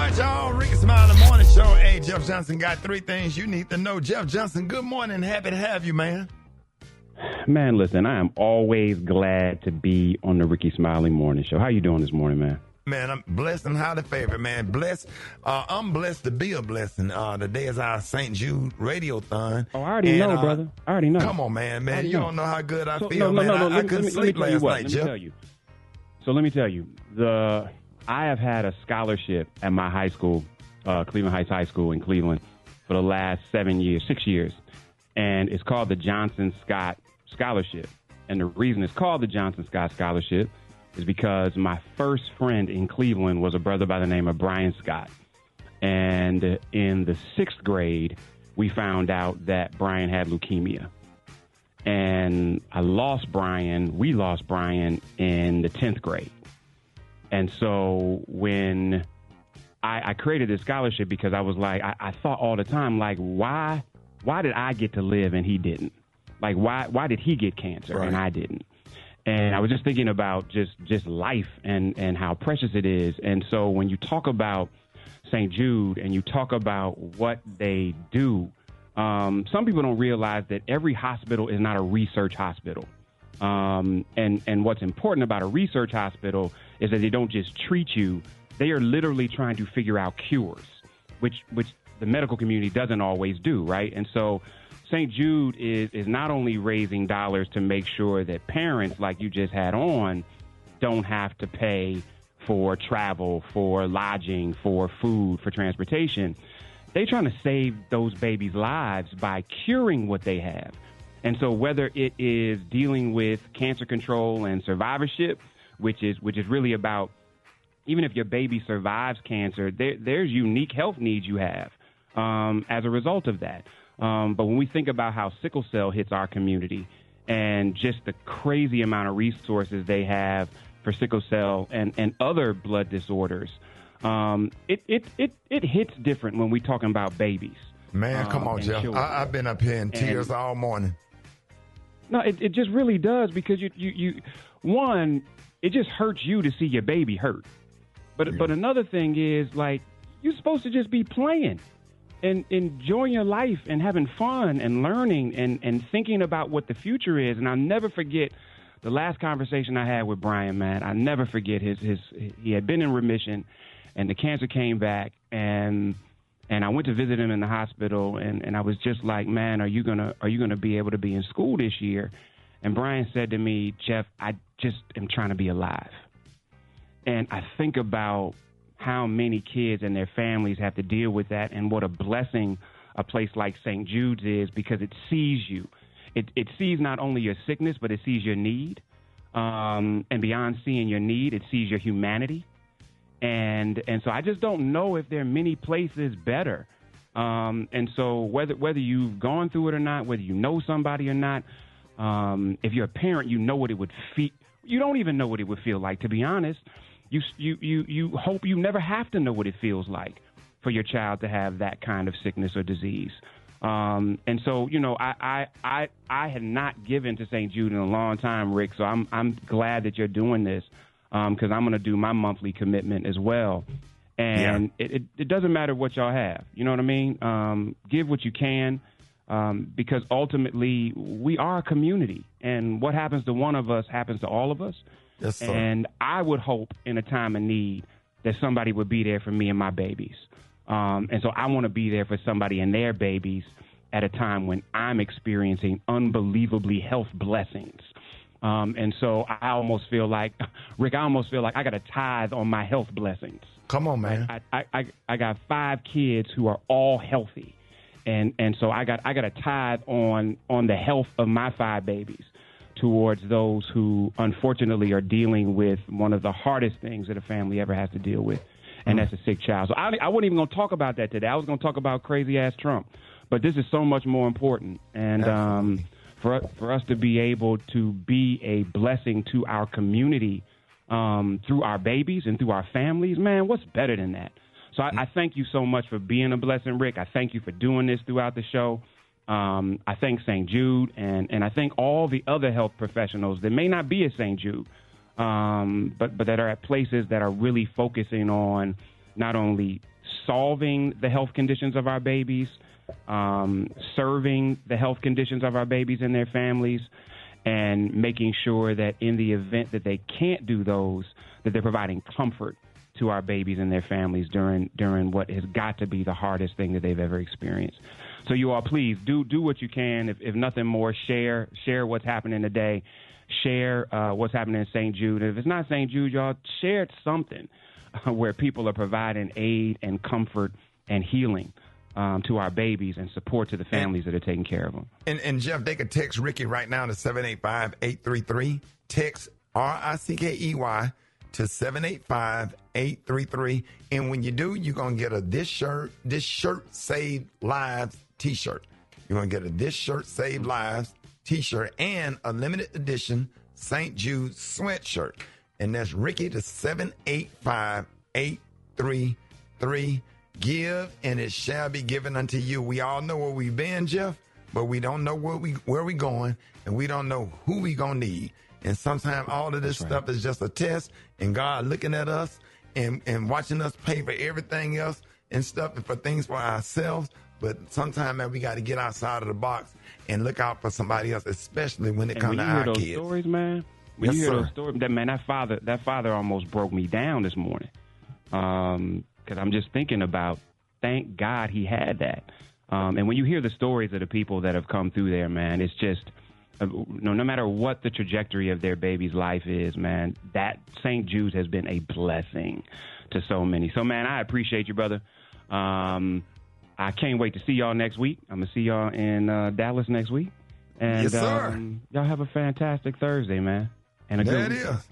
right, y'all. Rickey, Smiley Morning Show. Hey, Jeff Johnson got 3 things you need to know. Jeff Johnson, good morning. Happy to have you, man. Man, listen, I am always glad to be on the Rickey Smiley Morning Show. How you doing this morning, man? Man, I'm blessed and highly favored, man. Blessed. I'm blessed to be a blessing. Today is our St. Jude Radiothon. Oh, I already know, brother. I already know. Come on, man. You don't know how good I feel, no, man. I couldn't sleep last night, Jeff. Let me tell you. I have had a scholarship at my high school, Cleveland Heights High School in Cleveland, for the last 6 years. And it's called the Johnson Scott Scholarship. And the reason it's called the Johnson Scott Scholarship is because my first friend in Cleveland was a brother by the name of Brian Scott. And in the 6th grade, we found out that Brian had leukemia. And we lost Brian in the 10th grade. And so when I created this scholarship, because I was like, I thought all the time, like, why did I get to live and he didn't? Like, why did he get cancer and I didn't? And I was just thinking about just life and how precious it is. And so when you talk about St. Jude and you talk about what they do, some people don't realize that every hospital is not a research hospital. And what's important about a research hospital is that they don't just treat you. They are literally trying to figure out cures, which the medical community doesn't always do, right? And so St. Jude is not only raising dollars to make sure that parents, like you just had on, don't have to pay for travel, for lodging, for food, for transportation. They're trying to save those babies' lives by curing what they have. And so whether it is dealing with cancer control and survivorship, which is really about, even if your baby survives cancer, there's unique health needs you have as a result of that. But when we think about how sickle cell hits our community and just the crazy amount of resources they have for sickle cell and other blood disorders, it hits different when we're talking about babies. Man, come on, Jeff. I've been up here in tears all morning. No, it just really does, because you it just hurts you to see your baby hurt. But another thing is, like, you're supposed to just be playing and enjoying your life and having fun and learning and thinking about what the future is. And I'll never forget the last conversation I had with Brian, man. I never forget he had been in remission and the cancer came back, and I went to visit him in the hospital, and I was just like, man, are you gonna be able to be in school this year? And Brian said to me, Jeff, I just am trying to be alive. And I think about how many kids and their families have to deal with that, and what a blessing a place like St. Jude's is, because it sees you. It sees not only your sickness, but it sees your need. And beyond seeing your need, it sees your humanity. And so I just don't know if there are many places better. And so whether you've gone through it or not, whether you know somebody or not, if you're a parent, you know what it would feel. You don't even know what it would feel like, to be honest. You hope you never have to know what it feels like for your child to have that kind of sickness or disease. And so, I had not given to St. Jude in a long time, Rick. So I'm glad that you're doing this, because I'm going to do my monthly commitment as well. And it doesn't matter what y'all have. You know what I mean? Give what you can, because ultimately we are a community, and what happens to one of us happens to all of us. Yes, sir. And I would hope in a time of need that somebody would be there for me and my babies. And so I want to be there for somebody and their babies at a time when I'm experiencing unbelievably health blessings. And so I almost feel like, Rick, I got a tithe on my health blessings. Come on, man. I got 5 kids who are all healthy. And so I got a tithe on the health of my 5 babies towards those who unfortunately are dealing with one of the hardest things that a family ever has to deal with, and that's a sick child. So I wasn't even going to talk about that today. I was going to talk about crazy-ass Trump. But this is so much more important. And for us to be able to be a blessing to our community through our babies and through our families, man, what's better than that? So I thank you so much for being a blessing, Rick. I thank you for doing this throughout the show. I thank St. Jude, and I thank all the other health professionals that may not be at St. Jude, but that are at places that are really focusing on not only solving the health conditions of our babies, serving the health conditions of our babies and their families, and making sure that in the event that they can't do those, that they're providing comfort to our babies and their families during what has got to be the hardest thing that they've ever experienced. So you all, please do what you can. If nothing more, share what's happening today. Share what's happening in St. Jude. If it's not St. Jude, y'all, share something where people are providing aid and comfort and healing to our babies and support to the families that are taking care of them. And Jeff, they could text Rickey right now to 785-833. Text RICKEY to 785-833. And when you do, you're going to get a This Shirt Saved Lives t-shirt. You're going to get a This Shirt Saved Lives t-shirt and a limited edition St. Jude sweatshirt. And that's Rickey to 785-833. Give, and it shall be given unto you. We all know where we've been, Jeff, but we don't know where we going, and we don't know who we going to need. And sometimes all of this stuff is just a test, and God looking at us and watching us pay for everything else and stuff and for things for ourselves. But sometimes, man, we got to get outside of the box and look out for somebody else, especially when it comes to our kids. When you hear those stories, man, when you hear those stories, that father almost broke me down this morning. Because I'm just thinking about, thank God he had that. And when you hear the stories of the people that have come through there, man, it's just, no matter what the trajectory of their baby's life is, man, that St. Jude's has been a blessing to so many. So, man, I appreciate you, brother. I can't wait to see y'all next week. I'm going to see y'all in Dallas next week. And yes, sir. Y'all have a fantastic Thursday, man. And a good week. That is.